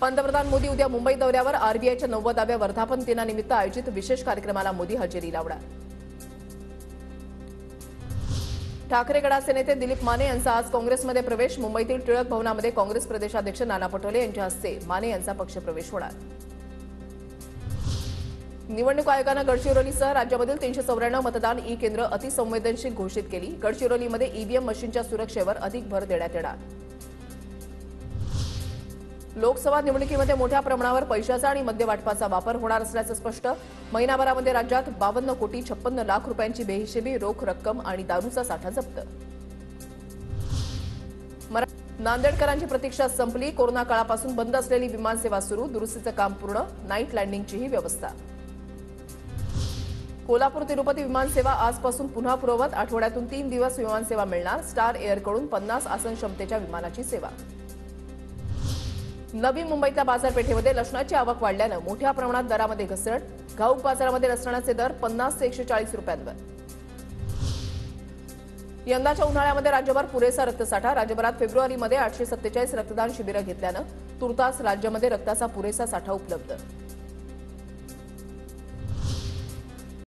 पंतप्रधान मोदी उद्या मुंबई दौऱ्यावर आरबीआयच्या 90व्या वर्धापन दिनानिमित्त आयोजित विशेष कार्यक्रमाला मोदी हजेरी लावणार। ठाकरे गटाचे नेते दिलीप माने यांचा आज काँग्रेसमध्ये प्रवेश। मुंबईतील टिळक भवनामध्ये काँग्रेस प्रदेशाध्यक्ष नाना पटोले यांच्या हस्ते माने यांचा पक्षप्रवेश होणार। निवडणूक आयोगानं गडचिरोलीसह राज्यामधील 394 मतदान ई केंद्र अतिसंवेदनशील घोषित केली। गडचिरोलीमध्ये ईव्हीएम मशीनच्या सुरक्षेवर अधिक भर देण्यात येणार। लोकसभा निवडणुकीमध्ये मोठ्या प्रमाणावर पैशाचा आणि मद्य वाटपाचा वापर होणार असल्याचं स्पष्ट। महिनाभरामध्ये राज्यात 52 कोटी 56 लाख रुपयांची बेहिशेबी रोख रक्कम आणि दारूचा साठा जप्त। नांदेडकरांची प्रतीक्षा संपली। कोरोना काळापासून बंद असलेली विमानसेवा सुरू, दुरुस्तीचं काम पूर्ण, नाईट लँडिंगचीही व्यवस्था। कोल्हापूर तिरुपती विमानसेवा आजपासून पुन्हा पूर्ववत। आठवड्यातून 3 दिवस विमानसेवा मिळणार। स्टार एअरकडून 50 आसन क्षमतेच्या विमानाची सेवा। नवी मुंबईतल्या बाजारपेठेमध्ये लसणाची आवक वाढल्यानं मोठ्या प्रमाणात दरामध्ये घसरण। घाऊक बाजारामध्ये लसणाचे दर 50 ते 140 रुपयांवर। यंदाच्या उन्हाळ्यामध्ये राज्यभर पुरेसा रक्तसाठा। राज्यभरात फेब्रुवारीमध्ये 847 रक्तदान शिबिरं घेतल्यानं तुर्तास राज्यामध्ये रक्ताचा पुरेसा साठा उपलब्ध।